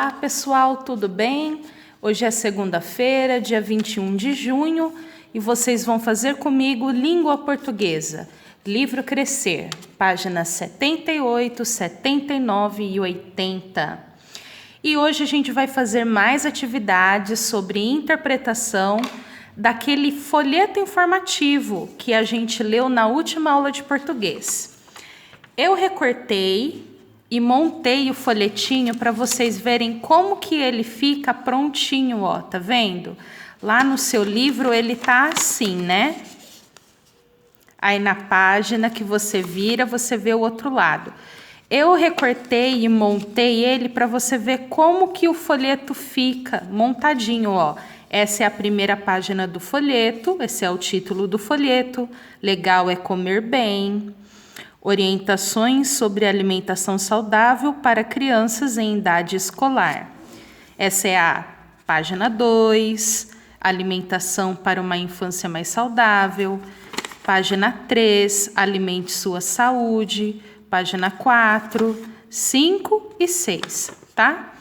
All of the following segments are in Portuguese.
Olá pessoal, tudo bem? Hoje é segunda-feira, dia 21 de junho, e vocês vão fazer comigo Língua Portuguesa, livro Crescer, páginas 78, 79 e 80. E hoje a gente vai fazer mais atividades sobre interpretação daquele folheto informativo que a gente leu na última aula de português. Eu recortei e montei o folhetinho para vocês verem como que ele fica prontinho, ó, tá vendo? Lá no seu livro ele tá assim, né? Aí na página que você vira, você vê o outro lado. Eu recortei e montei ele para você ver como que o folheto fica montadinho, ó. Essa é a primeira página do folheto, esse é o título do folheto. Legal é comer bem. Orientações sobre alimentação saudável para crianças em idade escolar. Essa é a página 2, alimentação para uma infância mais saudável. Página 3, alimente sua saúde. Página 4, 5 e 6, tá?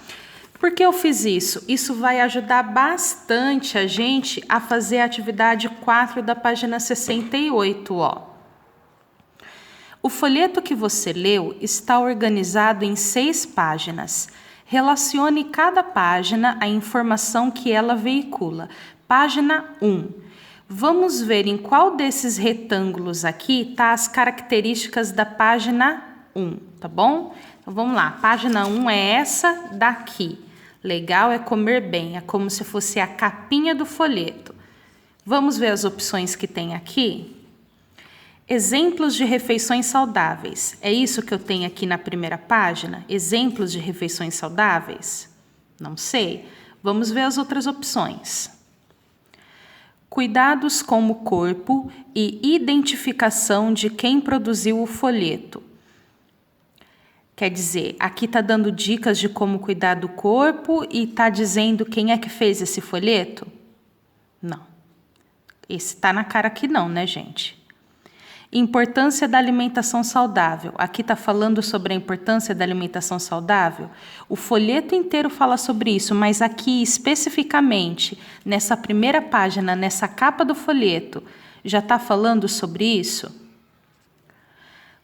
Por que eu fiz isso? Isso vai ajudar bastante a gente a fazer a atividade 4 da página 68, ó. O folheto que você leu está organizado em 6 páginas. Relacione cada página à informação que ela veicula. Página 1. Vamos ver em qual desses retângulos aqui tá as características da página 1, tá bom? Então vamos lá, página 1 é essa daqui. Legal é comer bem, é como se fosse a capinha do folheto. Vamos ver as opções que tem aqui? Exemplos de refeições saudáveis. É isso que eu tenho aqui na primeira página? Exemplos de refeições saudáveis? Não sei. Vamos ver as outras opções. Cuidados com o corpo e identificação de quem produziu o folheto. Quer dizer, aqui está dando dicas de como cuidar do corpo e está dizendo quem é que fez esse folheto? Não. Esse está na cara que não, né, gente? Importância da alimentação saudável. Aqui está falando sobre a importância da alimentação saudável. O folheto inteiro fala sobre isso, mas aqui especificamente, nessa primeira página, nessa capa do folheto, já está falando sobre isso?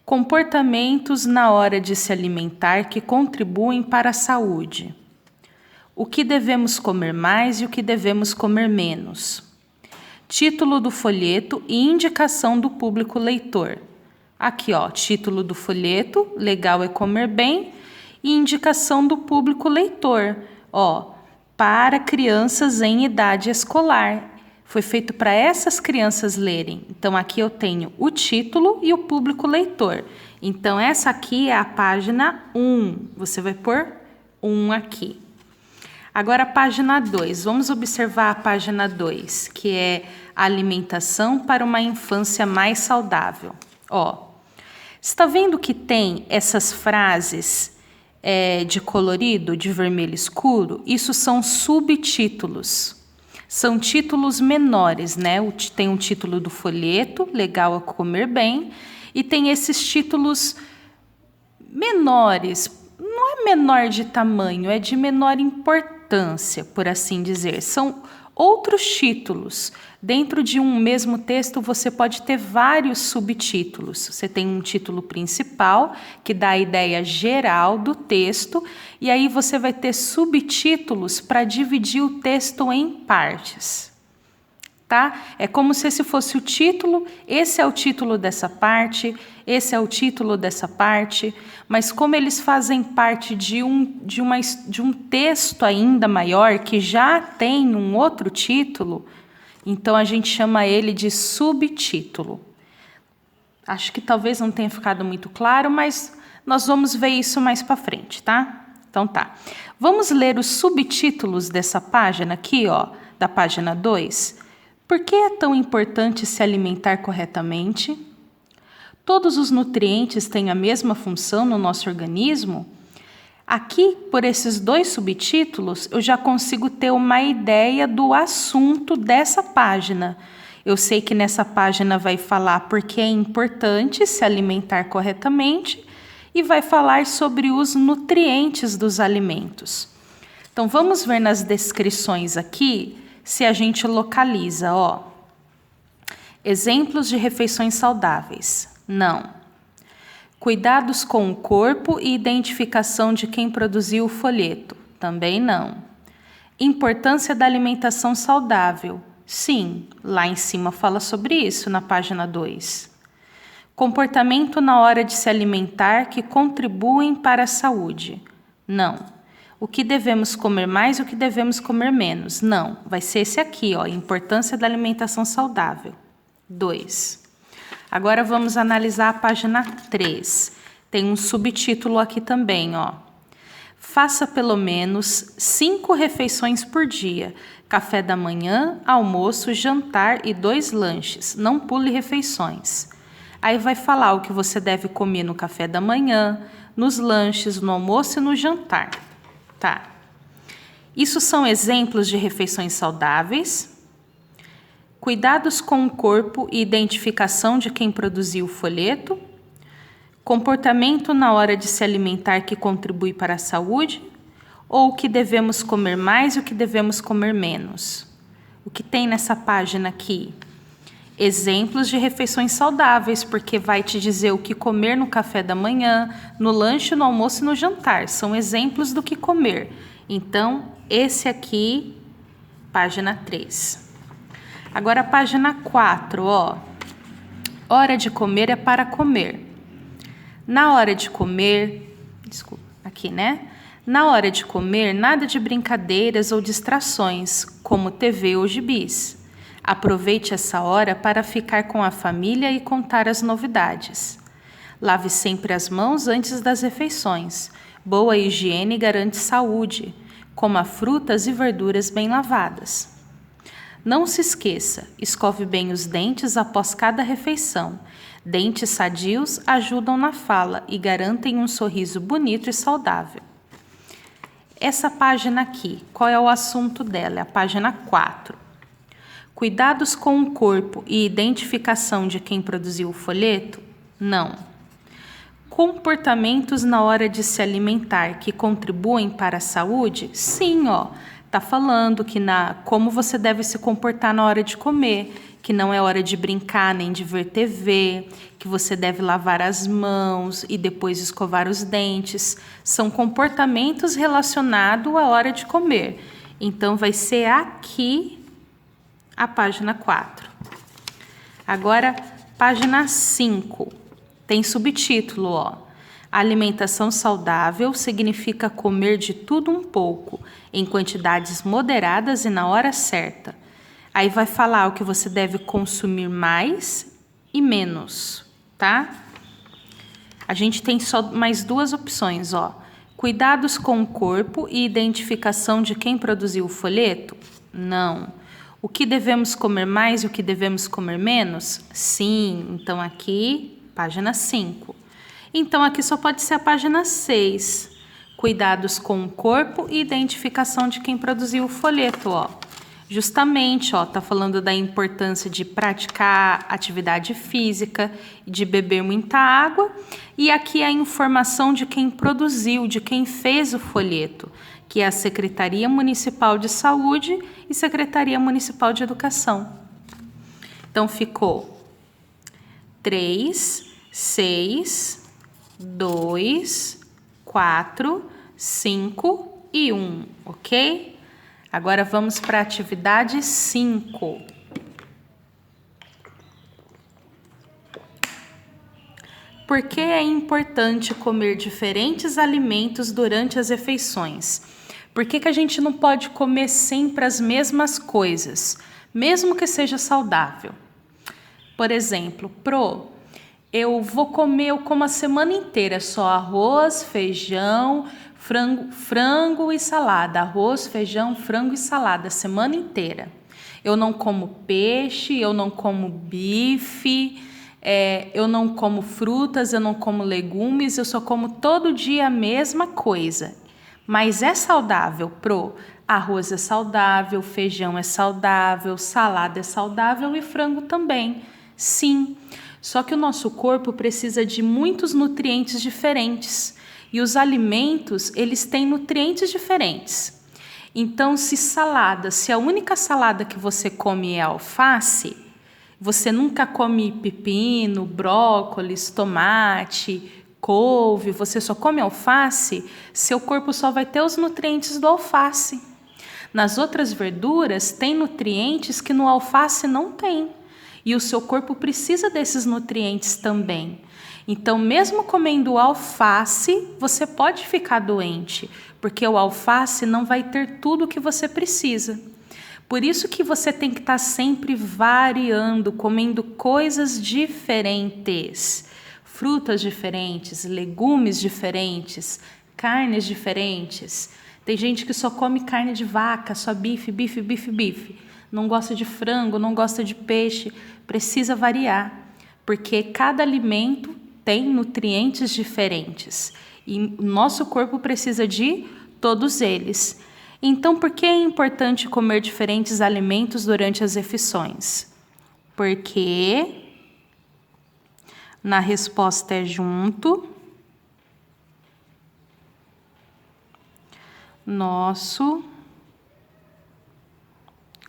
Comportamentos na hora de se alimentar que contribuem para a saúde. O que devemos comer mais e o que devemos comer menos. Título do folheto e indicação do público leitor. Aqui, ó, título do folheto, legal é comer bem, e indicação do público leitor, ó, para crianças em idade escolar. Foi feito para essas crianças lerem. Então, aqui eu tenho o título e o público leitor. Então, essa aqui é a página 1. Você vai pôr 1 aqui. Agora, a página 2. Vamos observar a página 2, que é alimentação para uma infância mais saudável. Ó, está vendo que tem essas frases de colorido, de vermelho escuro? Isso são subtítulos. São títulos menores, né? Tem um título do folheto, legal é comer bem, e tem esses títulos menores. Não é menor de tamanho, é de menor importância, por assim dizer. São outros títulos. Dentro de um mesmo texto, você pode ter vários subtítulos. Você tem um título principal, que dá a ideia geral do texto, e aí você vai ter subtítulos para dividir o texto em partes. Tá? É como se esse fosse o título, esse é o título dessa parte, esse é o título dessa parte, mas como eles fazem parte de um texto ainda maior, que já tem um outro título, então a gente chama ele de subtítulo. Acho que talvez não tenha ficado muito claro, mas nós vamos ver isso mais para frente, tá? Então tá. Vamos ler os subtítulos dessa página aqui, ó, da página 2. Por que é tão importante se alimentar corretamente? Todos os nutrientes têm a mesma função no nosso organismo? Aqui, por esses 2 subtítulos, eu já consigo ter uma ideia do assunto dessa página. Eu sei que nessa página vai falar por que é importante se alimentar corretamente e vai falar sobre os nutrientes dos alimentos. Então, vamos ver nas descrições aqui se a gente localiza, ó. Exemplos de refeições saudáveis. Não. Cuidados com o corpo e identificação de quem produziu o folheto. Também não. Importância da alimentação saudável. Sim, lá em cima fala sobre isso, na página 2. Comportamento na hora de se alimentar que contribuem para a saúde. Não. O que devemos comer mais e o que devemos comer menos. Não, vai ser esse aqui, ó, importância da alimentação saudável. 2. Agora vamos analisar a página 3. Tem um subtítulo aqui também, ó. Faça pelo menos 5 refeições por dia. Café da manhã, almoço, jantar e 2 lanches. Não pule refeições. Aí vai falar o que você deve comer no café da manhã, nos lanches, no almoço e no jantar. Tá. Isso são exemplos de refeições saudáveis. Cuidados com o corpo e identificação de quem produziu o folheto. Comportamento na hora de se alimentar que contribui para a saúde. Ou o que devemos comer mais e o que devemos comer menos. O que tem nessa página aqui? Exemplos de refeições saudáveis, porque vai te dizer o que comer no café da manhã, no lanche, no almoço e no jantar. São exemplos do que comer. Então, esse aqui, página 3. Agora, a página 4, ó. Hora de comer é para comer. Na hora de comer, desculpa, aqui, né? Na hora de comer, nada de brincadeiras ou distrações, como TV ou gibis. Aproveite essa hora para ficar com a família e contar as novidades. Lave sempre as mãos antes das refeições. Boa higiene garante saúde. Coma frutas e verduras bem lavadas. Não se esqueça, escove bem os dentes após cada refeição. Dentes sadios ajudam na fala e garantem um sorriso bonito e saudável. Essa página aqui, qual é o assunto dela? É a página 4. Cuidados com o corpo e identificação de quem produziu o folheto? Não. Comportamentos na hora de se alimentar que contribuem para a saúde? Sim, ó. Tá falando que como você deve se comportar na hora de comer, que não é hora de brincar nem de ver TV, que você deve lavar as mãos e depois escovar os dentes. São comportamentos relacionados à hora de comer. Então, vai ser aqui a página 4. Agora, página 5. Tem subtítulo, ó. Alimentação saudável significa comer de tudo um pouco, em quantidades moderadas e na hora certa. Aí vai falar o que você deve consumir mais e menos, tá? A gente tem só mais 2 opções, ó. Cuidados com o corpo e identificação de quem produziu o folheto? Não. O que devemos comer mais e o que devemos comer menos? Sim. Então, aqui, página 5. Então, aqui só pode ser a página 6. Cuidados com o corpo e identificação de quem produziu o folheto, ó. Justamente, ó, tá falando da importância de praticar atividade física, de beber muita água. E aqui a informação de quem produziu, de quem fez o folheto, que é a Secretaria Municipal de Saúde e Secretaria Municipal de Educação. Então, ficou 3, 6, 2, 4, 5 e 1, ok? Agora vamos para a atividade 5. Por que é importante comer diferentes alimentos durante as refeições? Por que a gente não pode comer sempre as mesmas coisas, mesmo que seja saudável? Por exemplo, eu como a semana inteira só arroz, feijão, frango e salada. Arroz, feijão, frango e salada a semana inteira. Eu não como peixe, eu não como bife, eu não como frutas, eu não como legumes, eu só como todo dia a mesma coisa. Mas é saudável, arroz é saudável, feijão é saudável, salada é saudável e frango também. Sim, só que o nosso corpo precisa de muitos nutrientes diferentes. E os alimentos, eles têm nutrientes diferentes. Então, se a única salada que você come é alface, você nunca come pepino, brócolis, tomate, couve, você só come alface, seu corpo só vai ter os nutrientes do alface. Nas outras verduras, tem nutrientes que no alface não tem. E o seu corpo precisa desses nutrientes também. Então, mesmo comendo alface, você pode ficar doente, porque o alface não vai ter tudo o que você precisa. Por isso que você tem que estar sempre variando, comendo coisas diferentes, frutas diferentes, legumes diferentes, carnes diferentes. Tem gente que só come carne de vaca, só bife, bife, bife, bife. Não gosta de frango, não gosta de peixe. Precisa variar, porque cada alimento tem nutrientes diferentes. E o nosso corpo precisa de todos eles. Então, por que é importante comer diferentes alimentos durante as refeições? Porque na resposta é junto. Nosso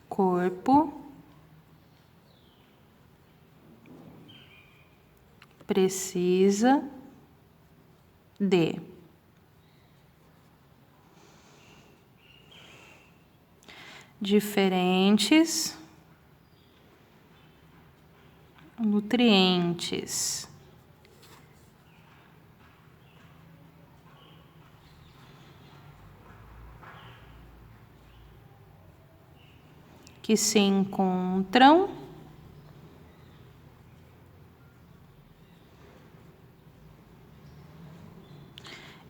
corpo precisa de diferentes nutrientes que se encontram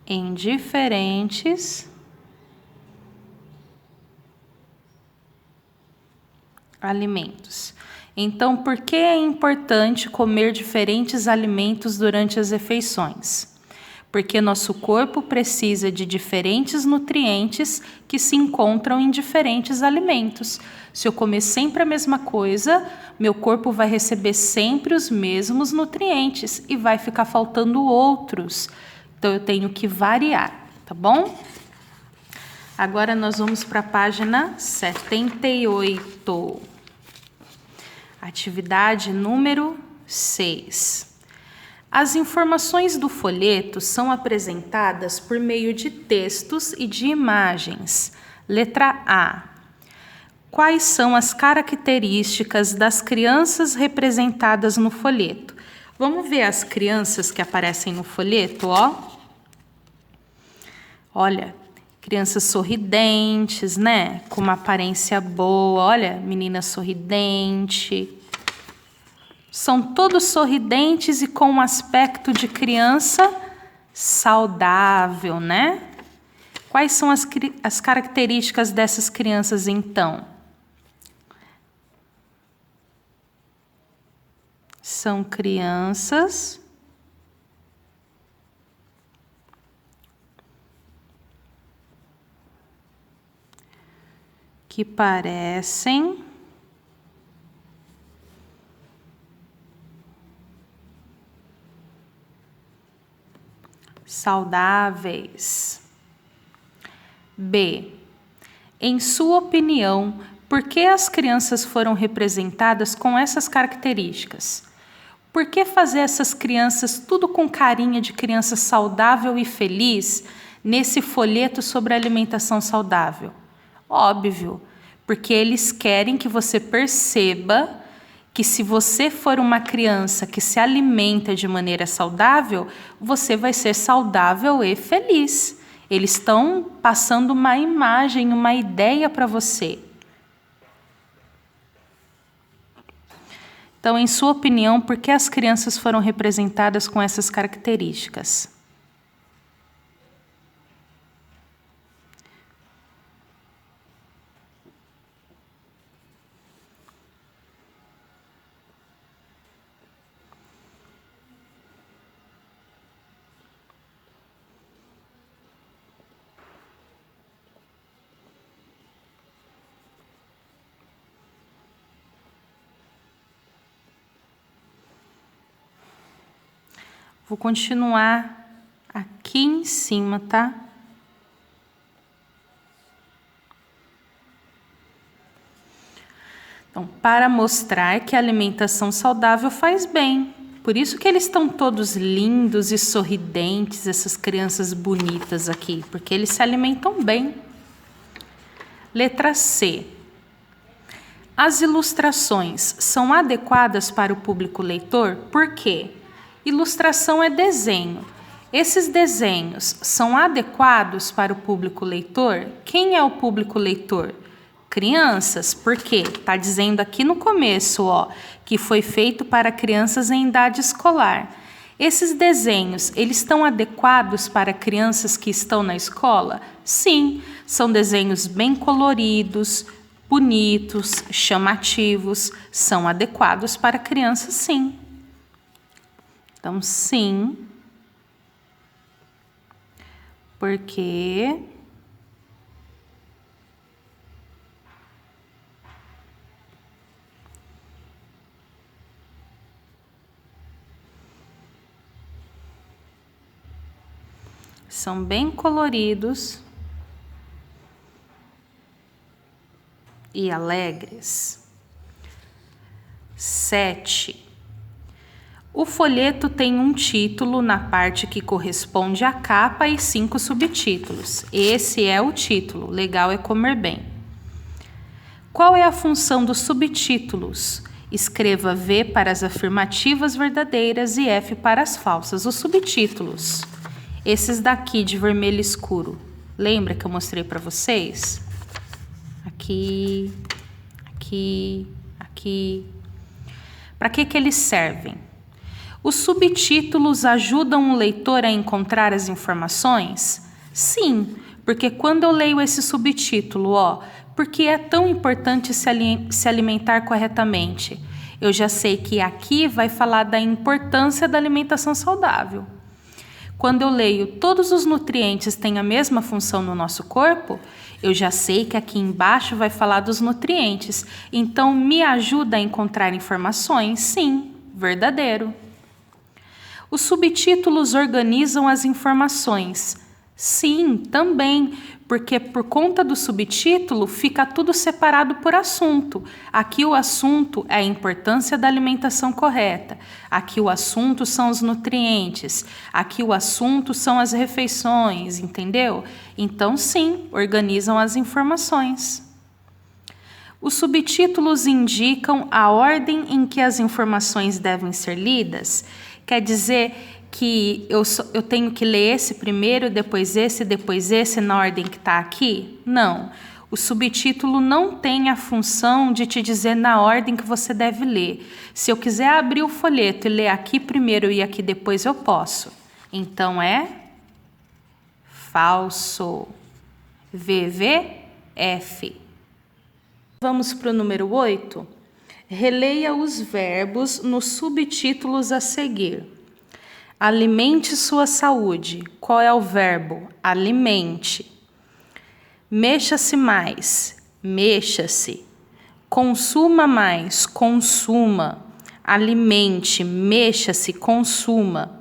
em diferentes alimentos. Então, por que é importante comer diferentes alimentos durante as refeições? Porque nosso corpo precisa de diferentes nutrientes que se encontram em diferentes alimentos. Se eu comer sempre a mesma coisa, meu corpo vai receber sempre os mesmos nutrientes e vai ficar faltando outros. Então, eu tenho que variar, tá bom? Agora nós vamos para a página 78. Atividade número 6. As informações do folheto são apresentadas por meio de textos e de imagens. Letra A. Quais são as características das crianças representadas no folheto? Vamos ver as crianças que aparecem no folheto, ó. Olha, crianças sorridentes, né? Com uma aparência boa. Olha, menina sorridente. São todos sorridentes e com um aspecto de criança saudável, né? Quais são as características dessas crianças, então? São crianças que parecem saudáveis. B. Em sua opinião, por que as crianças foram representadas com essas características? Por que fazer essas crianças tudo com carinha de criança saudável e feliz nesse folheto sobre alimentação saudável? Óbvio, porque eles querem que você perceba que se você for uma criança que se alimenta de maneira saudável, você vai ser saudável e feliz. Eles estão passando uma imagem, uma ideia para você. Então, em sua opinião, por que as crianças foram representadas com essas características? Vou continuar aqui em cima, tá? Então, para mostrar que a alimentação saudável faz bem. Por isso que eles estão todos lindos e sorridentes, essas crianças bonitas aqui, porque eles se alimentam bem. Letra C. As ilustrações são adequadas para o público leitor? Por quê? Ilustração é desenho. Esses desenhos são adequados para o público leitor? Quem é o público leitor? Crianças, por quê? Está dizendo aqui no começo, ó, que foi feito para crianças em idade escolar. Esses desenhos, eles estão adequados para crianças que estão na escola? Sim, são desenhos bem coloridos, bonitos, chamativos, são adequados para crianças, sim. Então, sim, porque são bem coloridos e alegres. 7. O folheto tem um título na parte que corresponde à capa e 5 subtítulos. Esse é o título. Legal é comer bem. Qual é a função dos subtítulos? Escreva V para as afirmativas verdadeiras e F para as falsas. Os subtítulos. Esses daqui de vermelho escuro. Lembra que eu mostrei para vocês? Aqui, aqui, aqui. Para que eles servem? Os subtítulos ajudam o leitor a encontrar as informações? Sim, porque quando eu leio esse subtítulo, ó, por que é tão importante se alimentar corretamente? Eu já sei que aqui vai falar da importância da alimentação saudável. Quando eu leio todos os nutrientes têm a mesma função no nosso corpo, eu já sei que aqui embaixo vai falar dos nutrientes. Então, me ajuda a encontrar informações? Sim, verdadeiro. Os subtítulos organizam as informações? Sim, também, porque por conta do subtítulo fica tudo separado por assunto. Aqui o assunto é a importância da alimentação correta. Aqui o assunto são os nutrientes. Aqui o assunto são as refeições, entendeu? Então, sim, organizam as informações. Os subtítulos indicam a ordem em que as informações devem ser lidas. Quer dizer que eu tenho que ler esse primeiro, depois esse, na ordem que está aqui? Não. O subtítulo não tem a função de te dizer na ordem que você deve ler. Se eu quiser abrir o folheto e ler aqui primeiro e aqui depois, eu posso. Então, é falso. VVF. Vamos para o número 8. Releia os verbos nos subtítulos a seguir. Alimente sua saúde. Qual é o verbo? Alimente. Mexa-se mais. Mexa-se. Consuma mais. Consuma. Alimente, mexa-se, consuma.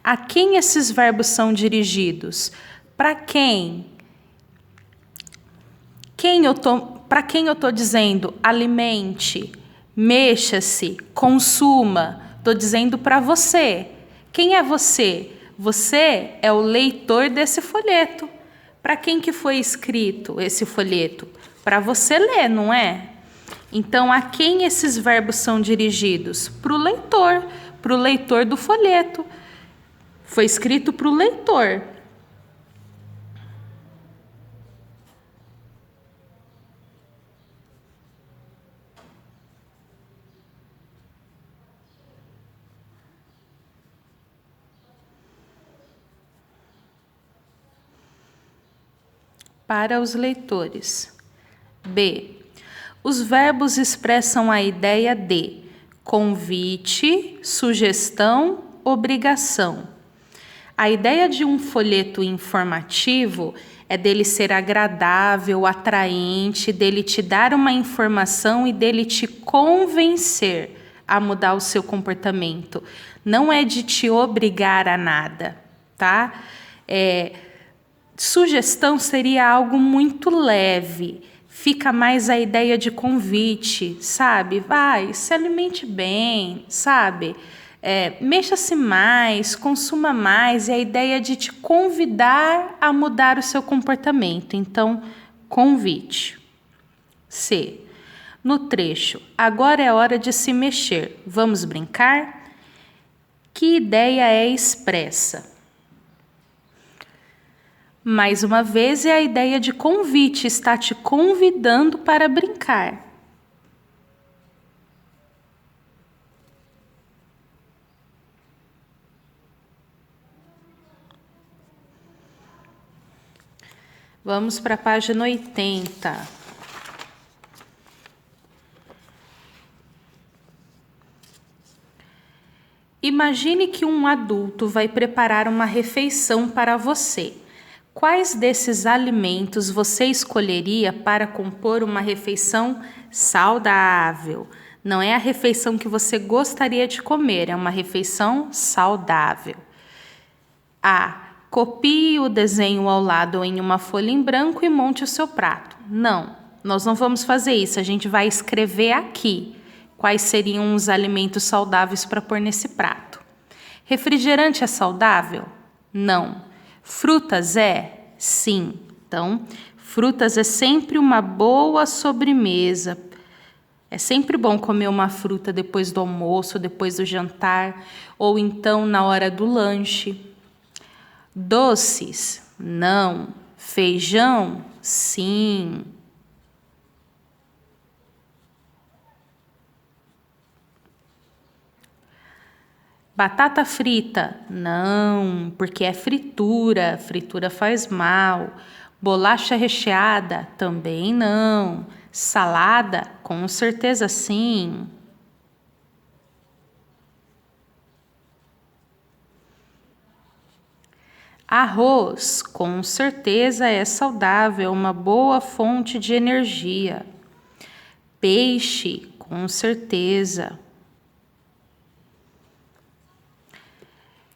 A quem esses verbos são dirigidos? Para quem? Para quem eu estou dizendo alimente, mexa-se, consuma? Estou dizendo para você. Quem é você? Você é o leitor desse folheto. Para quem que foi escrito esse folheto? Para você ler, não é? Então, a quem esses verbos são dirigidos? Para o leitor do folheto. Foi escrito para o leitor. Para os leitores. B. Os verbos expressam a ideia de convite, sugestão, obrigação. A ideia de um folheto informativo é dele ser agradável, atraente, dele te dar uma informação e dele te convencer a mudar o seu comportamento. Não é de te obrigar a nada, tá? Sugestão seria algo muito leve. fica mais a ideia de convite, sabe? Vai, se alimente bem, sabe? Mexa-se mais, consuma mais, e a ideia de te convidar a mudar o seu comportamento. Então, convite. C. No trecho, agora é hora de se mexer, vamos brincar? Que ideia é expressa? Mais uma vez, é a ideia de convite, está te convidando para brincar. Vamos para a página 80. Imagine que um adulto vai preparar uma refeição para você. Quais desses alimentos você escolheria para compor uma refeição saudável? Não é a refeição que você gostaria de comer, é uma refeição saudável. A. Copie o desenho ao lado em uma folha em branco e monte o seu prato. Não, nós não vamos fazer isso, a gente vai escrever aqui quais seriam os alimentos saudáveis para pôr nesse prato. Refrigerante é saudável? Não. Frutas é? Sim. Então, frutas é sempre uma boa sobremesa. É sempre bom comer uma fruta depois do almoço, depois do jantar, ou então na hora do lanche. Doces? Não. Feijão? Sim. Batata frita? Não, porque é fritura, fritura faz mal. Bolacha recheada? Também não. Salada? Com certeza sim. Arroz? Com certeza é saudável, é uma boa fonte de energia. Peixe? Com certeza.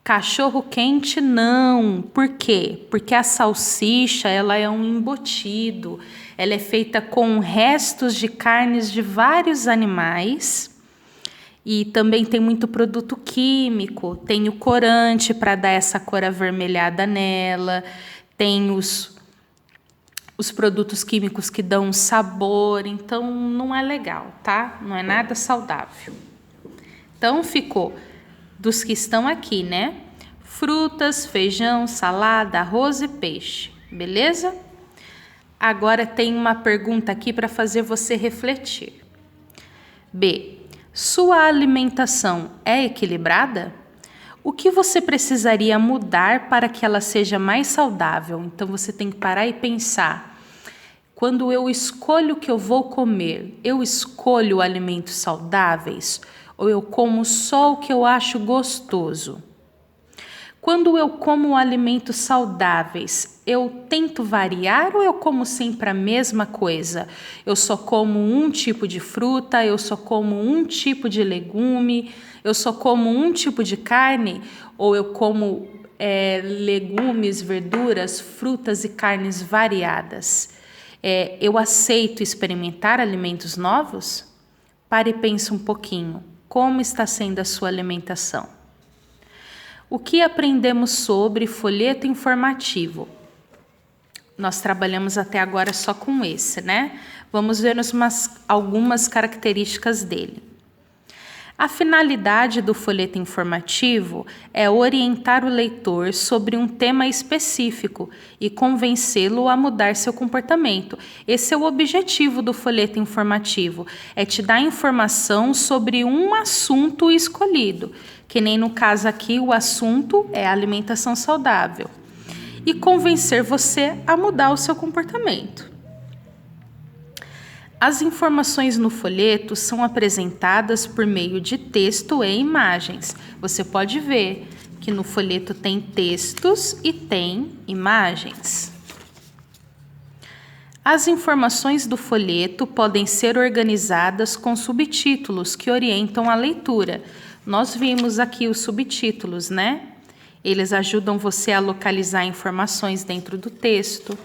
Cachorro quente não. Por quê? Porque a salsicha, ela é um embutido. Ela é feita com restos de carnes de vários animais. E também tem muito produto químico. Tem o corante para dar essa cor avermelhada nela. Tem os produtos químicos que dão sabor. Então, não é legal, tá? Não é nada saudável. Então, ficou dos que estão aqui, né? Frutas, feijão, salada, arroz e peixe. Beleza? Agora tem uma pergunta aqui para fazer você refletir. B. Sua alimentação é equilibrada? O que você precisaria mudar para que ela seja mais saudável? Então você tem que parar e pensar. Quando eu escolho o que eu vou comer, eu escolho alimentos saudáveis? Ou eu como só o que eu acho gostoso? Quando eu como alimentos saudáveis, eu tento variar ou eu como sempre a mesma coisa? Eu só como um tipo de fruta, eu só como um tipo de legume, eu só como um tipo de carne? Ou eu como legumes, verduras, frutas e carnes variadas? Eu aceito experimentar alimentos novos? Pare e pense um pouquinho. Como está sendo a sua alimentação? O que aprendemos sobre folheto informativo? Nós trabalhamos até agora só com esse, né? Vamos ver algumas características dele. A finalidade do folheto informativo é orientar o leitor sobre um tema específico e convencê-lo a mudar seu comportamento. Esse é o objetivo do folheto informativo, é te dar informação sobre um assunto escolhido, que nem no caso aqui o assunto é alimentação saudável, e convencer você a mudar o seu comportamento. As informações no folheto são apresentadas por meio de texto e imagens. Você pode ver que no folheto tem textos e tem imagens. As informações do folheto podem ser organizadas com subtítulos que orientam a leitura. Nós vimos aqui os subtítulos, né? Eles ajudam você a localizar informações dentro do texto.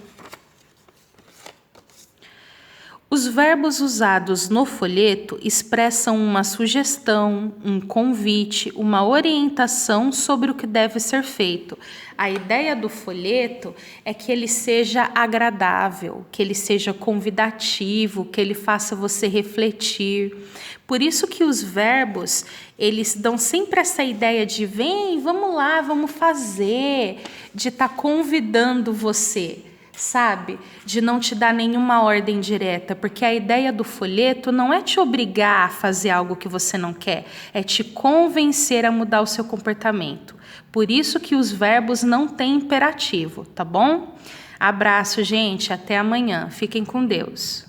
Os verbos usados no folheto expressam uma sugestão, um convite, uma orientação sobre o que deve ser feito. A ideia do folheto é que ele seja agradável, que ele seja convidativo, que ele faça você refletir. Por isso que os verbos, eles dão sempre essa ideia de vem, vamos lá, vamos fazer, de estar convidando você, sabe? De não te dar nenhuma ordem direta, porque a ideia do folheto não é te obrigar a fazer algo que você não quer, é te convencer a mudar o seu comportamento. Por isso que os verbos não têm imperativo, tá bom? Abraço, gente, até amanhã. Fiquem com Deus.